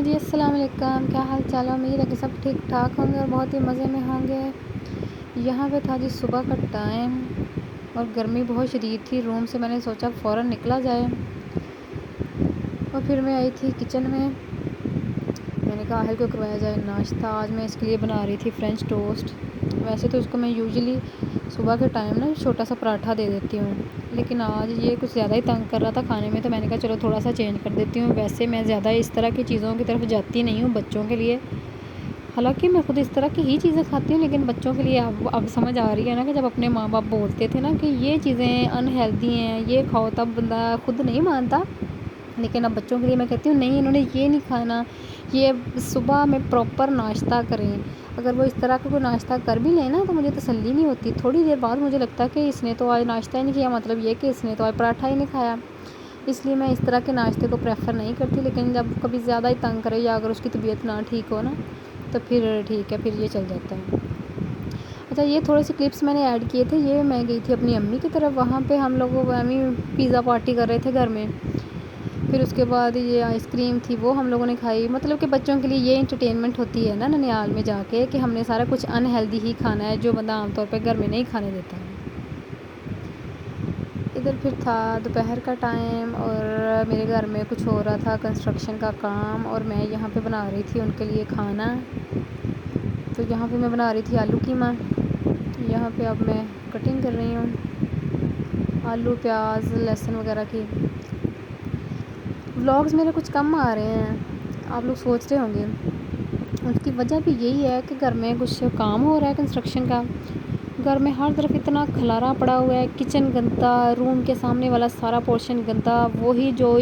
جی السلام علیکم، کیا حال چال ہے؟ امید ہے کہ سب ٹھیک ٹھاک ہوں گے اور بہت ہی مزے میں ہوں گے۔ یہاں پہ تھا جی صبح کا ٹائم اور گرمی بہت شدید تھی۔ روم سے میں نے سوچا فوراً نکلا جائے اور پھر میں آئی تھی کچن میں نے کہا اہل کو کروایا جائے ناشتہ۔ آج میں اس کے لیے بنا رہی تھی فرینچ ٹوسٹ۔ ویسے تو اس کو میں یوزلی صبح کے ٹائم نا چھوٹا سا پراٹھا دے دیتی ہوں، لیکن آج یہ کچھ زیادہ ہی تنگ کر رہا تھا کھانے میں، تو میں نے کہا چلو تھوڑا سا چینج کر دیتی ہوں۔ ویسے میں زیادہ اس طرح کی چیزوں کی طرف جاتی نہیں ہوں بچوں کے لیے، حالانکہ میں خود اس طرح کی ہی چیزیں کھاتی ہوں، لیکن بچوں کے لیے اب سمجھ آ رہی ہے نا کہ جب اپنے ماں باپ بولتے تھے نا کہ یہ چیزیں انہیلدی ہیں، یہ کھاؤ، تب بندہ خود نہیں مانتا، لیکن اب بچوں کے لیے میں کہتی ہوں نہیں، انہوں نے یہ نہیں کھانا، یہ صبح میں پراپر ناشتہ کریں۔ اگر وہ اس طرح کا کوئی ناشتہ کر بھی لیں نا تو مجھے تسلی نہیں ہوتی، تھوڑی دیر بعد مجھے لگتا ہے کہ اس نے تو آج ناشتہ ہی نہیں کیا، مطلب یہ کہ اس نے تو آج پراٹھا ہی نہیں کھایا۔ اس لیے میں اس طرح کے ناشتے کو پریفر نہیں کرتی، لیکن جب کبھی زیادہ ہی تنگ کرے یا اگر اس کی طبیعت نہ ٹھیک ہو نا تو پھر ٹھیک ہے، پھر یہ چل جاتا ہے۔ اچھا، یہ تھوڑے سے کلپس میں نے ایڈ کیے تھے، یہ میں گئی تھی اپنی امی کی طرف، وہاں پہ ہم لوگ پیزا پارٹی کر رہے تھے گھر میں۔ پھر اس کے بعد یہ آئس کریم تھی، وہ ہم لوگوں نے کھائی۔ مطلب کہ بچوں کے لیے یہ انٹرٹینمنٹ ہوتی ہے نا ننیال میں جا کے، کہ ہم نے سارا کچھ انہیلدی ہی کھانا ہے جو بندہ عام طور پہ گھر میں نہیں کھانے دیتا ہے۔ ادھر پھر تھا دوپہر کا ٹائم اور میرے گھر میں کچھ ہو رہا تھا کنسٹرکشن کا کام، اور میں یہاں پہ بنا رہی تھی ان کے لیے کھانا۔ تو یہاں پہ میں بنا رہی تھی آلو قیمہ۔ یہاں پہ اب میں کٹنگ کر رہی ہوں آلو، پیاز، لہسن وغیرہ کی۔ ولاگز میرے کچھ کم آ رہے ہیں، آپ لوگ سوچ رہے ہوں گے، اس کی وجہ بھی یہی ہے کہ گھر میں کچھ کام ہو رہا ہے کنسٹرکشن کا۔ گھر میں ہر طرف اتنا کھلارا پڑا ہوا ہے، کچن گندا، روم کے سامنے والا سارا پورشن گندا، وہی جو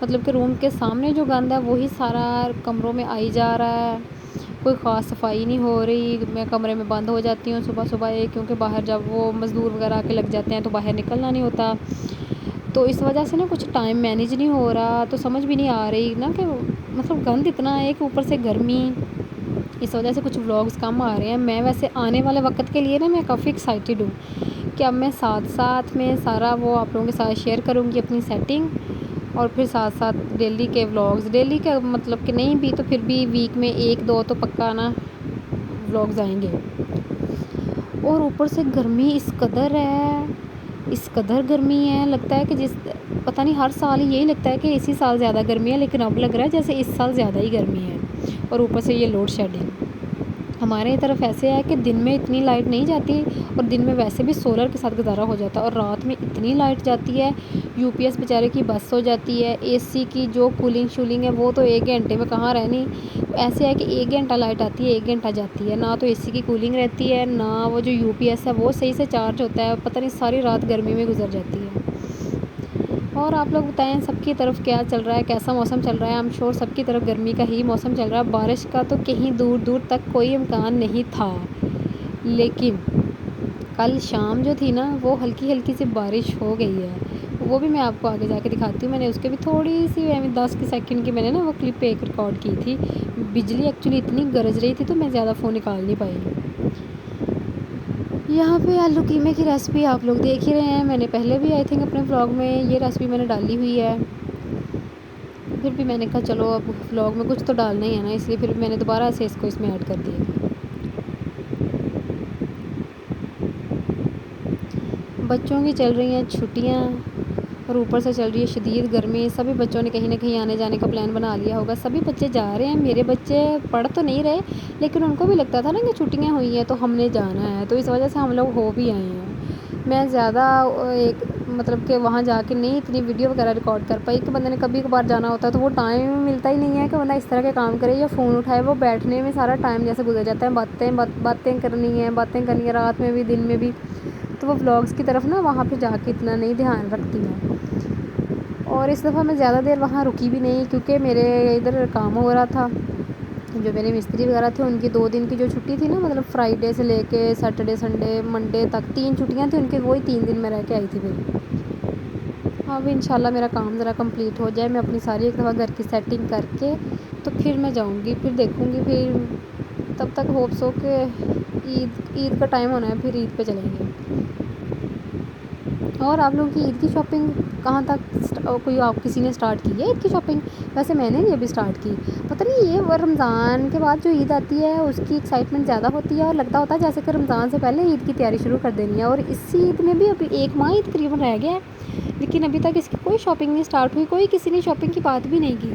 مطلب کہ روم کے سامنے جو گند ہے وہی سارا کمروں میں آئی جا رہا ہے، کوئی خاص صفائی نہیں ہو رہی۔ میں کمرے میں بند ہو جاتی ہوں صبح صبح کیونکہ باہر جب وہ مزدور وغیرہ آ کے لگ جاتے ہیں تو باہر نکلنا نہیں ہوتا، تو اس وجہ سے نا کچھ ٹائم مینیج نہیں ہو رہا، تو سمجھ بھی نہیں آ رہی نا کہ مطلب گند اتنا ہے کہ اوپر سے گرمی، اس وجہ سے کچھ ولاگز کم آ رہے ہیں۔ میں ویسے آنے والے وقت کے لیے نا میں کافی ایکسائٹیڈ ہوں کہ اب میں ساتھ ساتھ میں سارا وہ آپ لوگوں کے ساتھ شیئر کروں گی اپنی سیٹنگ، اور پھر ساتھ ساتھ ڈیلی کے ولاگز، ڈیلی کا مطلب کہ نہیں بھی تو پھر بھی ویک میں 1-2 تو پکا نا ولاگز آئیں گے۔ اور اوپر سے گرمی اس قدر ہے، اس قدر گرمی ہے، لگتا ہے کہ پتہ نہیں ہر سال یہی لگتا ہے کہ اسی سال زیادہ گرمی ہے، لیکن اب لگ رہا ہے جیسے اس سال زیادہ ہی گرمی ہے۔ اور اوپر سے یہ لوڈ شیڈنگ ہمارے طرف ایسے ہے کہ دن میں اتنی لائٹ نہیں جاتی، اور دن میں ویسے بھی سولر کے ساتھ گزارا ہو جاتا ہے، اور رات میں اتنی لائٹ جاتی ہے، یو پی ایس بیچارے کی بس ہو جاتی ہے، اے سی کی جو کولنگ شولنگ ہے وہ تو 1 گھنٹے میں کہاں رہنی، ایسے ہے کہ 1 گھنٹہ لائٹ آتی ہے، 1 گھنٹہ جاتی ہے، نہ تو اے سی کی کولنگ رہتی ہے، نہ وہ جو یو پی ایس ہے وہ صحیح سے چارج ہوتا ہے، پتہ نہیں ساری رات گرمی میں گزر جاتی ہے۔ اور آپ لوگ بتائیں سب کی طرف کیا چل رہا ہے، کیسا موسم چل رہا ہے؟ I'm sure سب کی طرف گرمی کا ہی موسم چل رہا ہے، بارش کا تو کہیں دور دور تک کوئی امکان نہیں تھا، لیکن کل شام جو تھی نا وہ ہلکی ہلکی سی بارش ہو گئی ہے، وہ بھی میں آپ کو آگے جا کے دکھاتی ہوں۔ میں نے اس کے بھی تھوڑی سی 10 سیکنڈ کی میں نے نا وہ کلپ ایک ریکارڈ کی تھی، بجلی ایکچولی اتنی گرج رہی تھی تو میں زیادہ فون نکال نہیں پائی۔ یہاں پہ آلو قیمے کی ریسپی آپ لوگ دیکھ ہی رہے ہیں، میں نے پہلے بھی آئی تھنک اپنے ولاگ میں یہ ریسپی میں نے ڈالی ہوئی ہے، پھر بھی میں نے کہا چلو اب ولاگ میں کچھ تو ڈالنا ہی ہے نا، اس لیے پھر میں نے دوبارہ سے اس کو اس میں ایڈ کر دیا۔ بچوں کی چل رہی ہیں چھٹیاں اور اوپر سے چل رہی ہے شدید گرمی، سبھی بچوں نے کہیں نہ کہیں آنے جانے کا پلان بنا لیا ہوگا، سبھی بچے جا رہے ہیں، میرے بچے پڑھ تو نہیں رہے لیکن ان کو بھی لگتا تھا نا کہ چھٹیاں ہوئی ہیں تو ہم نے جانا ہے، تو اس وجہ سے ہم لوگ ہو بھی آئے ہیں۔ میں زیادہ مطلب کہ وہاں جا کے نہیں اتنی ویڈیو وغیرہ ریکارڈ کر پائی کہ بندے نے کبھی کبھار جانا ہوتا ہے تو وہ ٹائم ملتا ہی نہیں ہے کہ بندہ اس طرح کے کام کرے یا فون اٹھائے، وہ بیٹھنے میں سارا ٹائم جیسے گزر جاتا ہے، باتیں کرنی ہیں رات میں بھی دن میں بھی، تو وہ ولاگز کی طرف نا وہاں پہ جا کے اتنا نہیں دھیان رکھتی میں۔ اور اس دفعہ میں زیادہ دیر وہاں رکی بھی نہیں کیونکہ میرے ادھر کام ہو رہا تھا، جو میرے مستری وغیرہ تھے ان کی 2 دن کی جو چھٹی تھی نا، مطلب فرائیڈے سے لے کے سیٹرڈے سنڈے منڈے تک 3 چھٹیاں تھیں ان کی، وہی 3 دن میں رہ کے آئی تھی پھر۔ اب انشاءاللہ میرا کام ذرا کمپلیٹ ہو جائے، میں اپنی ساری ایک دفعہ گھر کی سیٹنگ کر کے تو پھر میں جاؤں گی، پھر دیکھوں گی، پھر تب تک ہوپس ہو کہ عید کا ٹائم ہونا ہے، پھر عید پہ چلیں گے۔ اور آپ لوگوں کی عید کی شاپنگ کہاں تک کوئی آپ کسی نے اسٹارٹ کی ہے عید کی شاپنگ؟ ویسے میں نے نہیں ابھی اسٹارٹ کی. پتہ نہیں یہ رمضان کے بعد جو عید آتی ہے اس کی ایکسائٹمنٹ زیادہ ہوتی ہے اور لگتا ہوتا ہے جیسے کہ رمضان سے پہلے عید کی تیاری شروع کر دینی ہے. اور اسی عید میں بھی ابھی 1 ماہ ہی تقریباً رہ گیا ہے لیکن ابھی تک اس کی کوئی شاپنگ نہیں اسٹارٹ ہوئی, کوئی کسی نے شاپنگ کی بات بھی نہیں کی.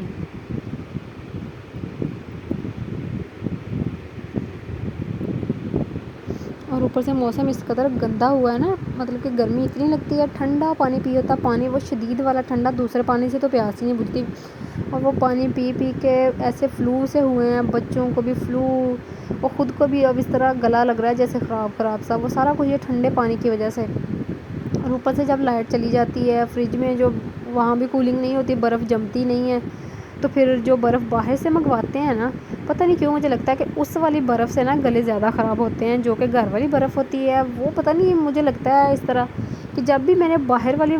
اور اوپر سے موسم اس قدر گندا ہوا ہے نا, مطلب کہ گرمی اتنی لگتی ہے, ٹھنڈا پانی پی ہوتا ہے, پانی وہ شدید والا ٹھنڈا, دوسرے پانی سے تو پیاس ہی نہیں بجھتی. اور وہ پانی پی پی کے ایسے فلو سے ہوئے ہیں, بچوں کو بھی فلو, اور خود کو بھی اب اس طرح گلا لگ رہا ہے جیسے خراب سا, وہ سارا کچھ یہ ٹھنڈے پانی کی وجہ سے. اور اوپر سے جب لائٹ چلی جاتی ہے فریج میں جو وہاں بھی کولنگ نہیں ہوتی, برف جمتی نہیں ہے, تو پھر جو برف باہر سے منگواتے ہیں نا, پتہ نہیں کیوں مجھے لگتا ہے کہ اس والی برف سے نا گلے زیادہ خراب ہوتے ہیں. جو کہ گھر والی برف ہوتی ہے وہ پتہ نہیں, مجھے لگتا ہے اس طرح کہ جب بھی میں نے باہر والی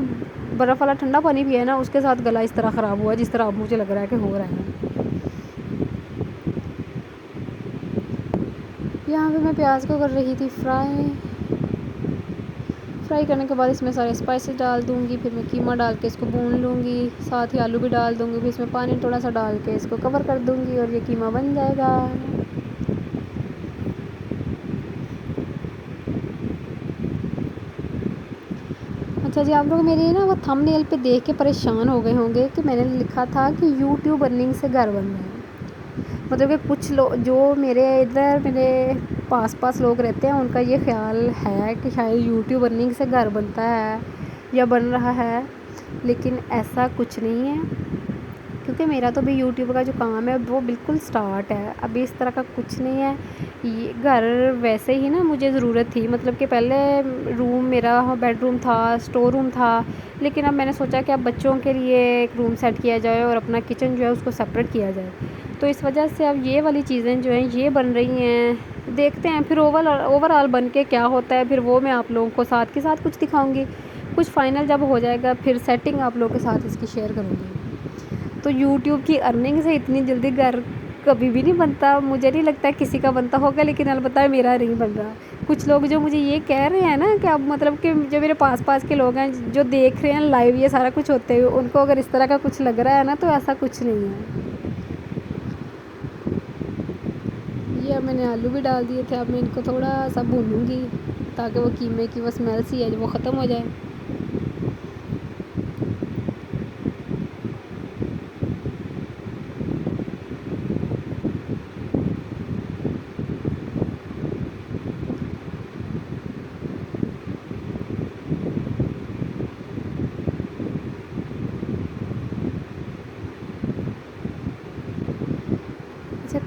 برف والا ٹھنڈا پانی پیا ہے نا اس کے ساتھ گلا اس طرح خراب ہوا جس طرح اب مجھے لگ رہا ہے کہ ہو رہا ہے. یہاں پہ میں پیاز کو کر رہی تھی فرائی کرنے کے بعد اس میں سارے اسپائسز ڈال دوں گی, پھر میں قیمہ ڈال کے اس کو بھون لوں گی, ساتھ ہی آلو بھی ڈال دوں گی, پھر اس میں پانی تھوڑا سا ڈال کے اس کو کور کر دوں گی اور یہ قیمہ بن جائے گا. اچھا جی, آپ لوگ میرے نا وہ تھمب نیل پہ دیکھ کے پریشان ہو گئے ہوں گے کہ میں نے لکھا تھا کہ یوٹیوب ارننگ سے گھر بن رہا ہے. مطلب کہ کچھ لوگ جو میرے ادھر میرے پاس لوگ رہتے ہیں ان کا یہ خیال ہے کہ شاید یوٹیوب ارننگ سے گھر بنتا ہے یا بن رہا ہے, لیکن ایسا کچھ نہیں ہے. کیونکہ میرا تو بھی یوٹیوب کا جو کام ہے وہ بالکل سٹارٹ ہے, ابھی اس طرح کا کچھ نہیں ہے. یہ گھر ویسے ہی نا مجھے ضرورت تھی, مطلب کہ پہلے روم میرا بیڈ روم تھا, اسٹور روم تھا, لیکن اب میں نے سوچا کہ اب بچوں کے لیے ایک روم سیٹ کیا جائے اور اپنا کچن جو ہے اس کو سپریٹ کیا جائے. تو اس وجہ سے اب یہ والی چیزیں جو ہیں یہ بن رہی ہیں, دیکھتے ہیں پھر اوور آل بن کے کیا ہوتا ہے, پھر وہ میں آپ لوگوں کو ساتھ کے ساتھ کچھ دکھاؤں گی. کچھ فائنل جب ہو جائے گا پھر سیٹنگ آپ لوگوں کے ساتھ اس کی شیئر کروں گی. تو یوٹیوب کی ارننگ سے اتنی جلدی گھر کبھی بھی نہیں بنتا, مجھے نہیں لگتا کسی کا بنتا ہوگا, لیکن البتہ میرا نہیں بن رہا. کچھ لوگ جو مجھے یہ کہہ رہے ہیں نا کہ اب مطلب کہ جو میرے پاس کے لوگ ہیں جو دیکھ رہے ہیں لائیو یہ سارا کچھ ہوتے ہوئے, ان کو اگر اس طرح کا کچھ لگ رہا ہے نا تو ایسا کچھ نہیں ہے. یہ اب میں نے آلو بھی ڈال دیے تھے, اب میں ان کو تھوڑا سا بھونوں گی تاکہ وہ قیمے کی وہ اسمیل سی ہے وہ ختم ہو جائے.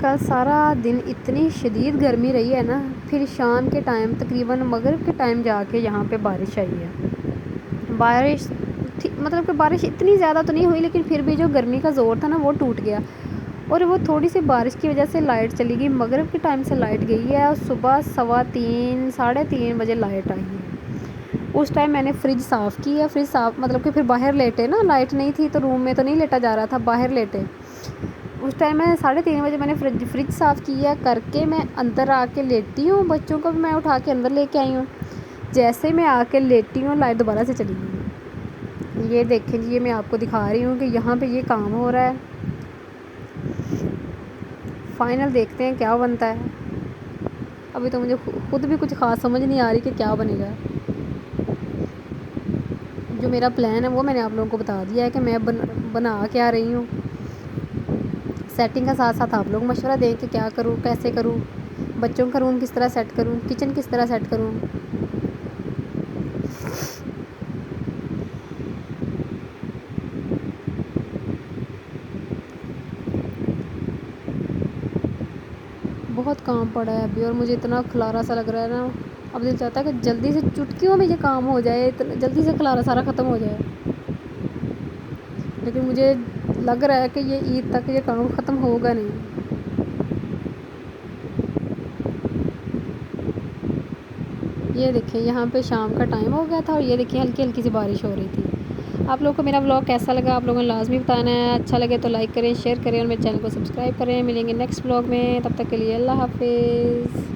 کل سارا دن اتنی شدید گرمی رہی ہے نا, پھر شام کے ٹائم تقریباً مغرب کے ٹائم جا کے یہاں پہ بارش آئی ہے. بارش مطلب کہ بارش اتنی زیادہ تو نہیں ہوئی لیکن پھر بھی جو گرمی کا زور تھا نا وہ ٹوٹ گیا. اور وہ تھوڑی سی بارش کی وجہ سے لائٹ چلی گئی, مغرب کے ٹائم سے لائٹ گئی ہے اور صبح 3:15 3:30 بجے لائٹ آئی ہے. اس ٹائم میں نے فریج صاف کی ہے, فریج صاف مطلب کہ پھر باہر لیٹے نا, لائٹ نہیں تھی تو روم میں تو نہیں لیٹا جا رہا تھا, باہر لیٹے. اس ٹائم میں 3:30 بجے میں نے فریج صاف کیا کر کے میں اندر آ کے لیٹی ہوں, بچوں کو بھی میں اٹھا کے اندر لے کے آئی ہوں. جیسے میں آ کے لیٹی ہوں لائٹ دوبارہ سے چلی گئی. یہ دیکھیں جی, یہ میں آپ کو دکھا رہی ہوں کہ یہاں پہ یہ کام ہو رہا ہے. فائنل دیکھتے ہیں کیا بنتا ہے. ابھی تو مجھے خود بھی کچھ خاص سمجھ نہیں آ رہی کہ کیا بنے گا. جو میرا پلان ہے وہ میں نے آپ لوگوں کو بتا دیا ہے کہ میں بنا کے آ رہی ہوں. سیٹنگ کا ساتھ ساتھ آپ لوگ مشورہ دیں کہ کیا کروں, کیسے کروں, بچوں کا روم کس طرح سیٹ کروں, کچن کس طرح سیٹ کروں. بہت کام پڑا ہے ابھی, اور مجھے اتنا خلارا سا لگ رہا ہے نا, اب دل چاہتا ہے کہ جلدی سے چٹکیوں میں یہ کام ہو جائے, جلدی سے خلارا سارا ختم ہو جائے. لیکن مجھے لگ رہا ہے کہ یہ عید تک یہ کام ختم ہوگا نہیں. یہ دیکھیں یہاں پہ شام کا ٹائم ہو گیا تھا اور یہ دیکھیں ہلکی ہلکی سی بارش ہو رہی تھی. آپ لوگوں کو میرا ولاگ کیسا لگا آپ لوگوں نے لازمی بتانا ہے. اچھا لگے تو لائک کریں, شیئر کریں اور میرے چینل کو سبسکرائب کریں. ملیں گے نیکسٹ ولاگ میں, تب تک کے لیے اللہ حافظ.